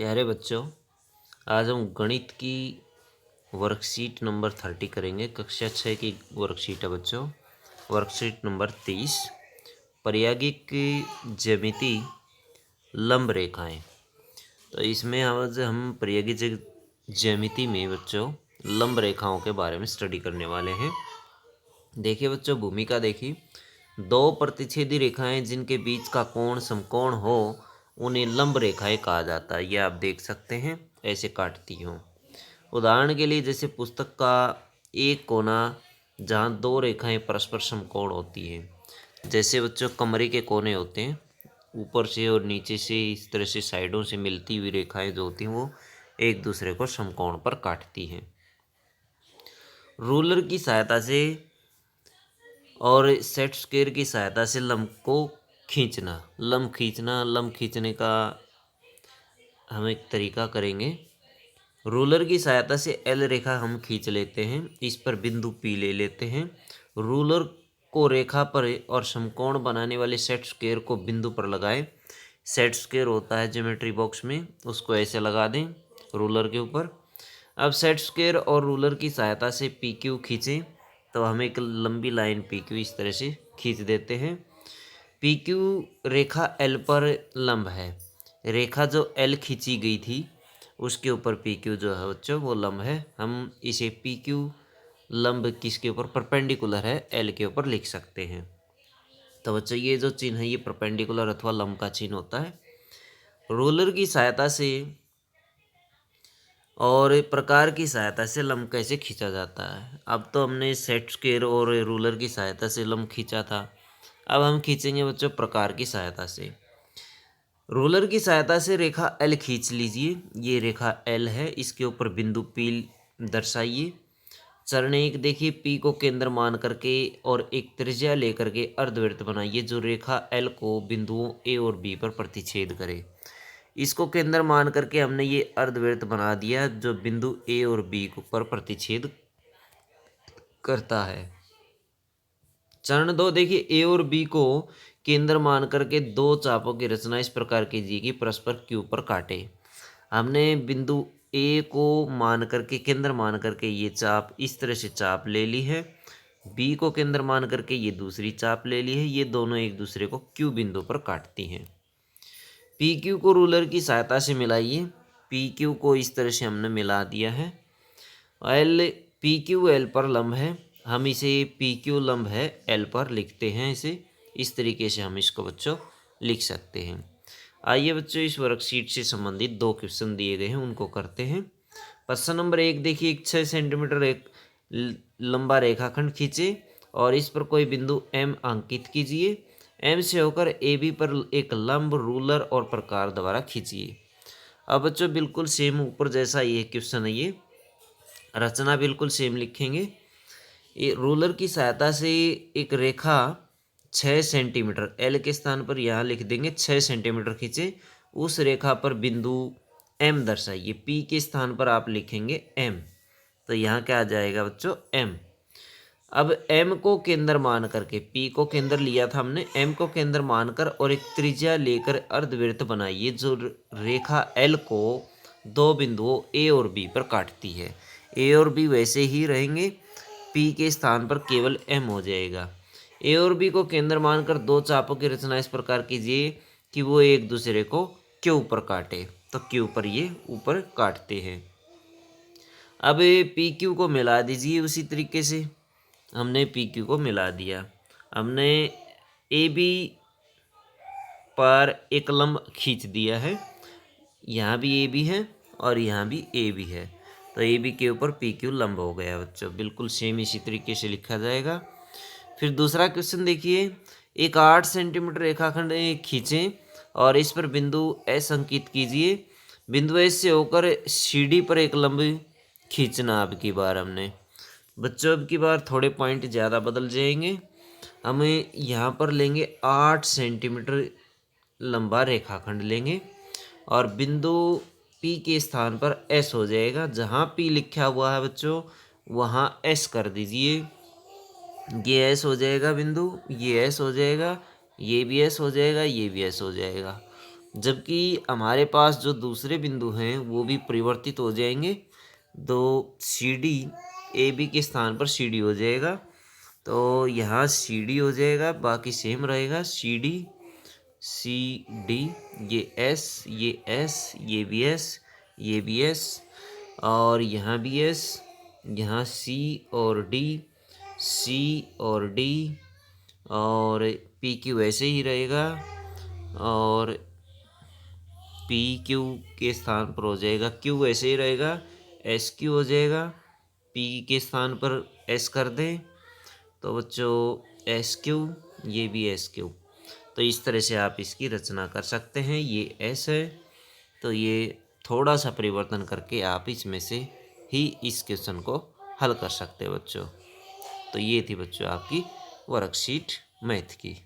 प्यारे बच्चों, आज हम गणित की वर्कशीट नंबर 30 करेंगे। कक्षा 6 की वर्कशीट है बच्चों। वर्कशीट नंबर 30, प्रायोगिक ज्यामिति लंब रेखाएं। तो इसमें आज हम प्रायोगिक ज्यामिति में बच्चों लंब रेखाओं के बारे में स्टडी करने वाले हैं। देखिए बच्चों, भूमिका देखिए। दो प्रतिच्छेदी रेखाएं जिनके बीच का कोण समकोण हो उन्हें लंब रेखाएं कहा जाता है। ये आप देख सकते हैं, ऐसे काटती हूँ। उदाहरण के लिए जैसे पुस्तक का एक कोना जहाँ दो रेखाएं परस्पर समकोण होती हैं। जैसे बच्चों कमरे के कोने होते हैं, ऊपर से और नीचे से इस तरह से साइडों से मिलती हुई रेखाएं जो होती हैं वो एक दूसरे को समकोण पर काटती हैं। रूलर की सहायता से और सेट स्क्वायर की सहायता से लंब को खींचना। लंब खींचने का हम एक तरीका करेंगे। रूलर की सहायता से एल रेखा हम खींच लेते हैं, इस पर बिंदु पी ले लेते हैं। रूलर को रेखा पर और समकोण बनाने वाले सेट स्क्वायर को बिंदु पर लगाएं। सेट स्क्वायर होता है ज्योमेट्री बॉक्स में, उसको ऐसे लगा दें रूलर के ऊपर। अब सेट स्क्वायर और रूलर की सहायता से पी क्यू खींचें तो हम एक लंबी लाइन पी क्यू इस तरह से खींच देते हैं। पी क्यू रेखा एल पर लंब है। रेखा जो एल खींची गई थी उसके ऊपर पी क्यू जो है बच्चों वो लंब है। हम इसे पी क्यू लंब किसके ऊपर, परपेंडिकुलर है, एल के ऊपर लिख सकते हैं। तो बच्चों ये जो चिन्ह है ये परपेंडिकुलर अथवा लंब का चिन्ह होता है। रोलर की सहायता से और प्रकार की सहायता से लंब कैसे खींचा जाता है। अब तो हमने सेट स्क्वायर और रूलर की सहायता से लंब खींचा था, अब हम खींचेंगे बच्चों प्रकार की सहायता से। रोलर की सहायता से रेखा एल खींच लीजिए। ये रेखा एल है, इसके ऊपर बिंदु पी दर्शाइए। चरण एक देखिए, पी को केंद्र मान करके और एक त्रिज्या लेकर के अर्धवृत्त बनाइए जो रेखा एल को बिंदुओं ए और बी पर प्रतिच्छेद करे। इसको केंद्र मान करके हमने ये अर्धवृत्त बना दिया जो बिंदु ए और बी पर प्रतिच्छेद करता है। चरण दो देखिए, ए और बी को केंद्र मान करके दो चापों की रचना इस प्रकार कीजिए कि परस्पर क्यू पर काटे। हमने बिंदु ए को मान करके केंद्र मान करके ये चाप इस तरह से चाप ले ली है, बी को केंद्र मान करके ये दूसरी चाप ले ली है। ये दोनों एक दूसरे को क्यू बिंदु पर काटती हैं। पी क्यू को रूलर की सहायता से मिलाइए। पी क्यू को इस तरह से हमने मिला दिया है। एल पी क्यू एल पर लंब है, हम इसे पी क्यू लंब है एल पर लिखते हैं। इसे इस तरीके से हम इसको बच्चों लिख सकते हैं। आइए बच्चों, इस वर्कशीट से संबंधित दो क्वेश्चन दिए गए हैं उनको करते हैं। प्रश्न नंबर एक देखिए, एक 6 सेंटीमीटर एक लंबा रेखाखंड खींचे और इस पर कोई बिंदु एम अंकित कीजिए। एम से होकर ए बी पर एक लंब रूलर और प्रकार द्वारा खींचिए। अब बच्चों बिल्कुल सेम ऊपर जैसा ये क्वेश्चन है, ये रचना बिल्कुल सेम लिखेंगे। ये रूलर की सहायता से एक रेखा 6 सेंटीमीटर एल के स्थान पर यहाँ लिख देंगे 6 सेंटीमीटर खींचे। उस रेखा पर बिंदु एम दर्शाइए। पी के स्थान पर आप लिखेंगे एम, तो यहाँ क्या आ जाएगा बच्चों एम। अब एम को केंद्र मान करके, पी को केंद्र लिया था हमने, एम को केंद्र मानकर और एक त्रिज्या लेकर अर्धवृत्त बनाइए जो रेखा एल को दो बिंदुओं ए और बी पर काटती है। ए और बी वैसे ही रहेंगे, पी के स्थान पर केवल एम हो जाएगा। ए और बी को केंद्र मानकर दो चापों की रचना इस प्रकार कीजिए कि वो एक दूसरे को क्यू पर काटे। तो क्यू पर ये ऊपर काटते हैं। अब पी क्यू को मिला दीजिए। उसी तरीके से हमने पी क्यू को मिला दिया। हमने ए बी पर एक लंब खींच दिया है। यहाँ भी ए बी है और यहाँ भी ए बी है, तो ए बी के ऊपर पी क्यू लंब हो गया बच्चों। बिल्कुल सेम इसी तरीके से लिखा जाएगा। फिर दूसरा क्वेश्चन देखिए, एक 8 सेंटीमीटर रेखाखंड खींचें और इस पर बिंदु एस अंकित कीजिए। बिंदु एस से होकर सी डी पर एक लंब खींचना। अब की बार हमने बच्चों अब की बार थोड़े पॉइंट ज़्यादा बदल जाएंगे। हमें यहाँ पर लेंगे 8 सेंटीमीटर लंबा रेखाखंड लेंगे और बिंदु पी के स्थान पर एस हो जाएगा। जहाँ पी लिखा हुआ है बच्चों वहाँ एस कर दीजिए। ये एस हो जाएगा बिंदु, ये एस हो जाएगा, ये भी एस हो जाएगा, ये भी एस हो जाएगा। जबकि हमारे पास जो दूसरे बिंदु हैं वो भी परिवर्तित हो जाएंगे। तो सी डी ए बी के स्थान पर सी डी हो जाएगा। तो यहाँ सी डी हो जाएगा, बाकी सेम रहेगा। सी डी, ये एस, ये भी एस, और यहाँ भी एस, यहाँ सी और डी, और पी क्यू ऐसे ही रहेगा, और पी क्यू के स्थान पर हो जाएगा क्यू ऐसे ही रहेगा, एस क्यू हो जाएगा, पी के स्थान पर एस कर दें तो बच्चों एस क्यू, ये भी एस क्यू। तो इस तरह से आप इसकी रचना कर सकते हैं। ये एस है, तो ये थोड़ा सा परिवर्तन करके आप इसमें से ही इस क्वेश्चन को हल कर सकते हैं बच्चों। तो ये थी बच्चों आपकी वर्कशीट मैथ की।